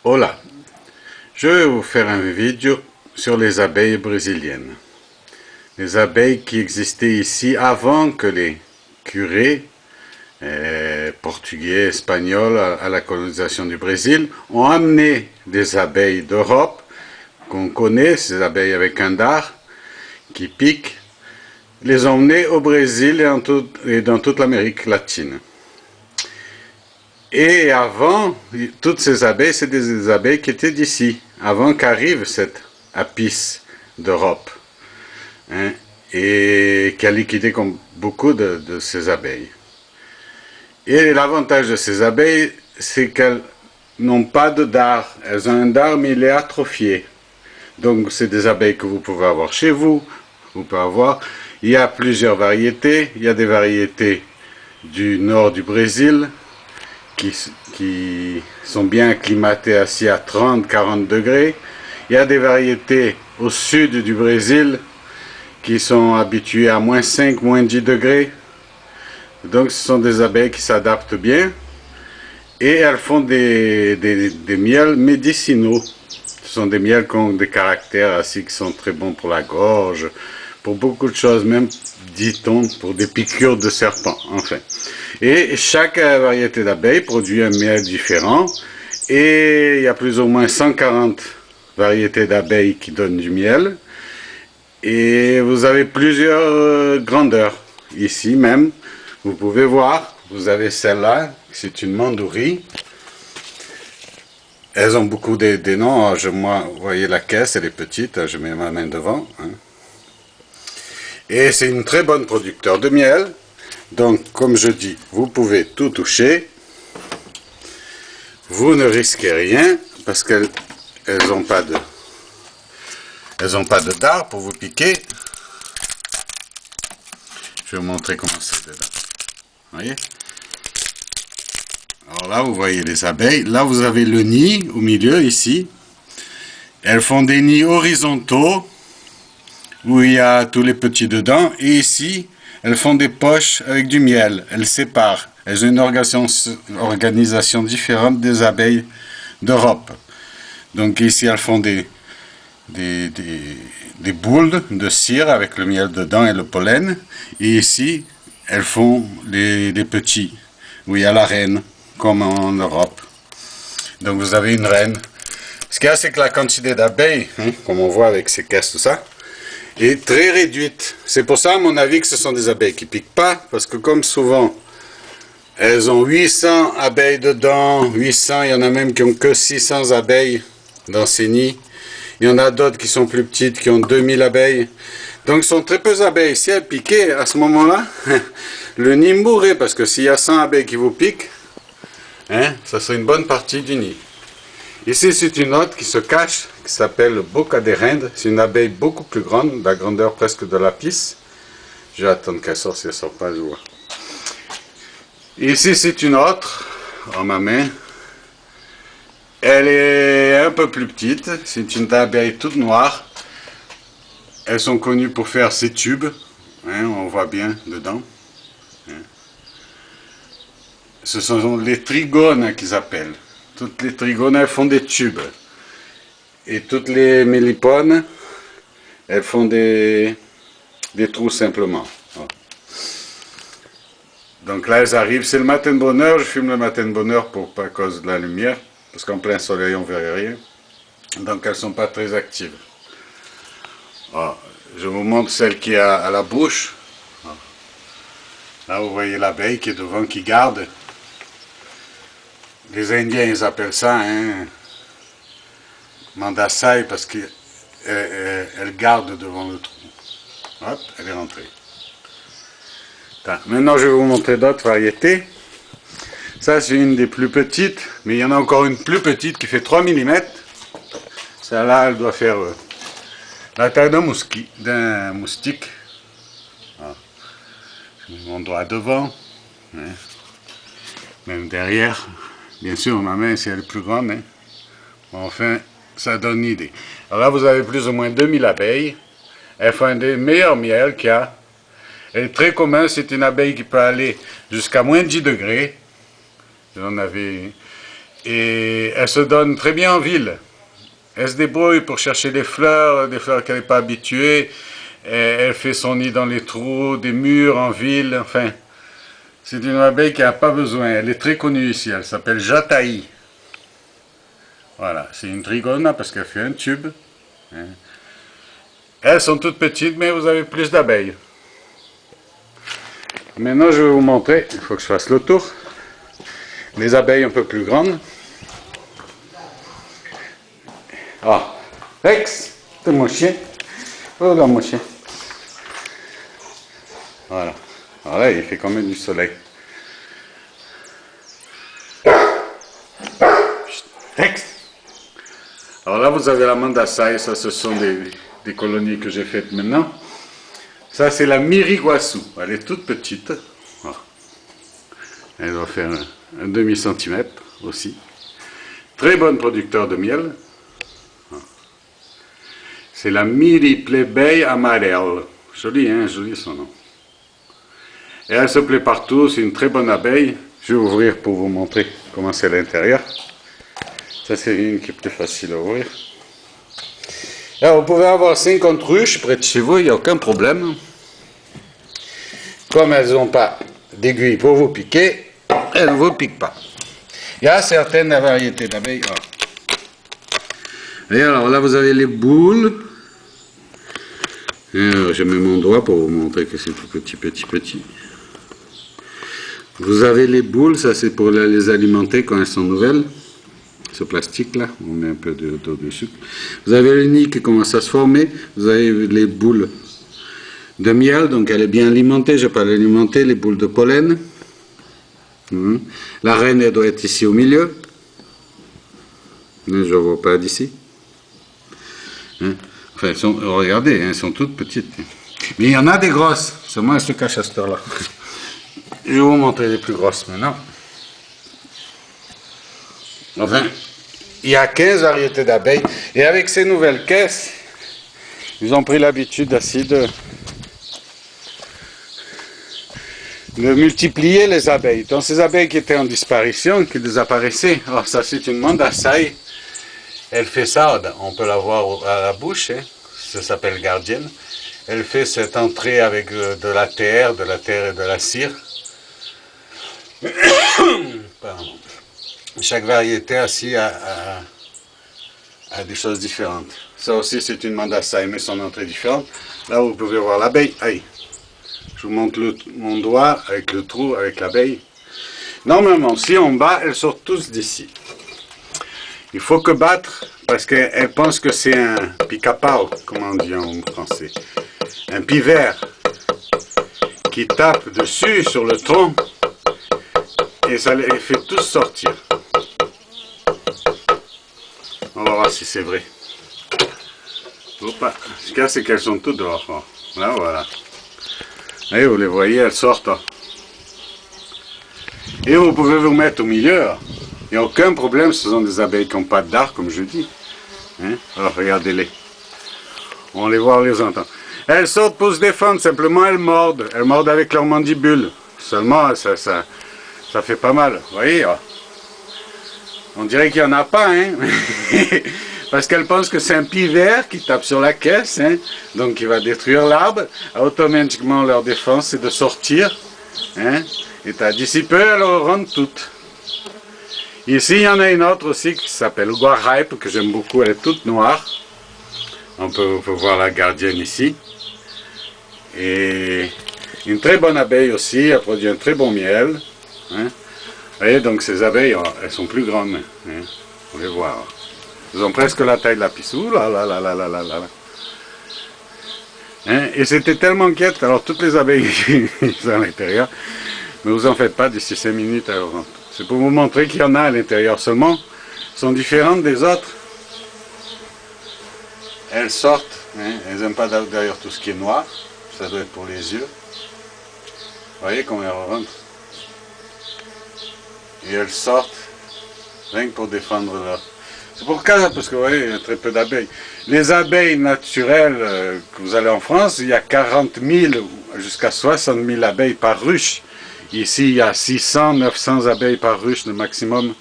Hola, je vais vous faire une vidéo sur les abeilles brésiliennes. Les abeilles qui existaient ici avant que les curés portugais, espagnols à la colonisation du Brésil ont amené des abeilles d'Europe qu'on connaît, ces abeilles avec un dard qui piquent, les ont emmenées au Brésil et dans toute l'Amérique latine. Et avant, toutes ces abeilles, c'est des abeilles qui étaient d'ici, avant qu'arrive cette apis d'Europe, hein, et qui a liquidé comme beaucoup de ces abeilles. Et l'avantage de ces abeilles, c'est qu'elles n'ont pas de dard. Elles ont un dard, mais il est atrophié. Donc, c'est des abeilles que vous pouvez avoir chez vous. Vous pouvez avoir. Il y a plusieurs variétés. Il y a des variétés du nord du Brésil, qui sont bien acclimatées assis à 30-40 degrés. Il y a des variétés au sud du Brésil qui sont habituées à moins 5, moins 10 degrés. Donc ce sont des abeilles qui s'adaptent bien et elles font des miels médicinaux. Ce sont des miels qui ont des caractères assis qui sont très bons pour la gorge, pour beaucoup de choses, même dit-on pour des piqûres de serpents, enfin. Et chaque variété d'abeilles produit un miel différent et il y a plus ou moins 140 variétés d'abeilles qui donnent du miel et vous avez plusieurs grandeurs. Ici même, vous pouvez voir, vous avez celle-là, c'est une mandourie. Elles ont beaucoup des noms, moi, vous voyez la caisse, elle est petite, je mets ma main devant, hein. Et c'est une très bonne producteur de miel. Donc, comme je dis, vous pouvez tout toucher. Vous ne risquez rien parce qu'elles n'ont pas de dard pour vous piquer. Je vais vous montrer comment c'est dedans. Vous voyez? Alors là, vous voyez les abeilles. Là, vous avez le nid au milieu, ici. Elles font des nids horizontaux où il y a tous les petits dedans. Et ici, elles font des poches avec du miel. Elles séparent. Elles ont une organisation différente des abeilles d'Europe. Donc ici, elles font des boules de cire avec le miel dedans et le pollen. Et ici, elles font les petits, où il y a la reine, comme en Europe. Donc vous avez une reine. Ce qu'il y a, c'est que la quantité d'abeilles, hein, comme on voit avec ces caisses, tout ça, est très réduite. C'est pour ça, à mon avis, que ce sont des abeilles qui ne piquent pas, parce que comme souvent, elles ont 800 abeilles dedans, 800, il y en a même qui n'ont que 600 abeilles dans ces nids. Il y en a d'autres qui sont plus petites, qui ont 2000 abeilles. Donc, ce sont très peu d'abeilles. Si elles piquaient, à ce moment-là, le nid mourrait, parce que s'il y a 100 abeilles qui vous piquent, hein, ça serait une bonne partie du nid. Ici, c'est une autre qui se cache, qui s'appelle Boca de Rende. C'est une abeille beaucoup plus grande, la grandeur presque de l'apis. Je vais attendre qu'elle sorte, si elle ne sort pas, je vois. Ici, c'est une autre, en ma main. Elle est un peu plus petite, c'est une abeille toute noire. Elles sont connues pour faire ces tubes, hein, on voit bien dedans. Hein. Ce sont les trigones qu'ils appellent. Toutes les trigones, elles font des tubes. Et toutes les mélipones, elles font des trous simplement. Donc là, elles arrivent, c'est le matin de bonne heure, je filme le matin de bonne heure à cause de la lumière, parce qu'en plein soleil, on ne verrait rien. Donc elles ne sont pas très actives. Alors, je vous montre celle qui est à la bouche. Là, vous voyez l'abeille qui est devant, qui garde. Les Indiens, ils appellent ça, hein, mandassai, parce qu'elle garde devant le trou. Hop, elle est rentrée. Maintenant, je vais vous montrer d'autres variétés. Ça, c'est une des plus petites, mais il y en a encore une plus petite qui fait 3 mm. Celle-là, elle doit faire la taille d'un moustique. Ah. Mon doigt devant, hein. Même derrière. Bien sûr, ma main, si elle est plus grande, hein. Enfin, ça donne une idée. Alors là, vous avez plus ou moins 2000 abeilles. Elles font un des meilleurs miels qu'il y a. Elle est très commune, c'est une abeille qui peut aller jusqu'à moins 10 degrés. Et elle se donne très bien en ville. Elle se débrouille pour chercher des fleurs qu'elle n'est pas habituée. Et elle fait son nid dans les trous, des murs, en ville, enfin. C'est une abeille qui n'a pas besoin. Elle est très connue ici. Elle s'appelle Jataï. Voilà, c'est une trigona parce qu'elle fait un tube. Elles sont toutes petites, mais vous avez plus d'abeilles. Maintenant, je vais vous montrer. Il faut que je fasse le tour. Les abeilles un peu plus grandes. Ah, Rex, c'est mon chien. Oh là, mon chien. Voilà. Alors là, il fait quand même du soleil. Rex. Alors là, vous avez la mandasaï. Ça, ce sont des colonies que j'ai faites maintenant. Ça, c'est la Miriguasu. Elle est toute petite. Voilà. Elle doit faire un demi-centimètre aussi. Très bon producteur de miel. C'est la Miri-Plebei amarelle. Joli, hein, joli son nom. Et elle se plaît partout, c'est une très bonne abeille. Je vais ouvrir pour vous montrer comment c'est l'intérieur. Ça, c'est une qui est plus facile à ouvrir. Alors, vous pouvez avoir 50 ruches près de chez vous, il n'y a aucun problème. Comme elles n'ont pas d'aiguille pour vous piquer, elles ne vous piquent pas. Il y a certaines variétés d'abeilles. Et alors là, vous avez les boules. Et alors, je mets mon doigt pour vous montrer que c'est tout petit. Vous avez les boules, ça c'est pour les alimenter quand elles sont nouvelles. Ce plastique là, on met un peu d'eau dessus. Vous avez le nid qui commence à se former. Vous avez les boules de miel, donc elle est bien alimentée. Je ne vais pas l'alimenter, les boules de pollen. La reine, elle doit être ici au milieu. Je ne vois pas d'ici. Enfin, regardez, elles sont toutes petites. Mais il y en a des grosses. Seulement, elles se cachent à cette heure-là. Je vais vous montrer les plus grosses maintenant. Enfin, il y a 15 variétés d'abeilles. Et avec ces nouvelles caisses, ils ont pris l'habitude aussi de multiplier les abeilles. Donc, ces abeilles qui étaient en disparition, qui désapparaissaient. Alors, ça, c'est une mandasaï. Elle fait ça, on peut la voir à la bouche, hein. Ça s'appelle gardienne. Elle fait cette entrée avec de la terre et de la cire. Pardon. Chaque variété aussi a des choses différentes. Ça aussi c'est une mandasaï, mais son entrée différente. Là vous pouvez voir l'abeille. Je vous montre mon doigt avec le trou, avec l'abeille. Normalement, si on bat, elles sortent tous d'ici. Il faut que battre, parce qu'elle pense que c'est un pica-pau, comme on dit en français. Un pivert qui tape dessus, sur le tronc, et ça les fait tous sortir. On va voir si c'est vrai. Opa. Ce qu'il y a, c'est qu'elles sont toutes dehors. Là, voilà. Et vous les voyez, elles sortent. Et vous pouvez vous mettre au milieu. Il n'y a aucun problème, ce sont des abeilles qui n'ont pas de dard, comme je dis. Alors regardez-les. On les voit, on les entend. Elles sortent pour se défendre, simplement elles mordent. Elles mordent avec leurs mandibules. Seulement, ça fait pas mal. Vous voyez? On dirait qu'il n'y en a pas, hein? Parce qu'elles pensent que c'est un pivert qui tape sur la caisse, hein? Donc qui va détruire l'arbre. Automatiquement, leur défense, c'est de sortir. Hein? Et d'ici peu, elles rentrent toutes. Ici, il y en a une autre aussi qui s'appelle Guaraipe, que j'aime beaucoup, elle est toute noire. On peut voir la gardienne ici. Et une très bonne abeille aussi, elle produit un très bon miel. Hein. Vous voyez, donc ces abeilles, elles sont plus grandes. Hein. On les voit. Elles ont presque la taille de la pissou. Hein. Et c'était tellement inquiète, alors toutes les abeilles sont à l'intérieur. Mais vous en faites pas, d'ici 5 minutes, elles rentrent. C'est pour vous montrer qu'il y en a à l'intérieur seulement. Elles sont différentes des autres. Elles sortent. Hein. Elles n'aiment pas d'ailleurs tout ce qui est noir. Ça doit être pour les yeux. Vous voyez comment elles rentrent. Et elles sortent. Rien que pour défendre leur... C'est pour ça, parce que vous voyez, il y a très peu d'abeilles. Les abeilles naturelles que vous allez en France, il y a 40 000 jusqu'à 60 000 abeilles par ruche. Ici, il y a 600, 900 abeilles par ruche, le maximum.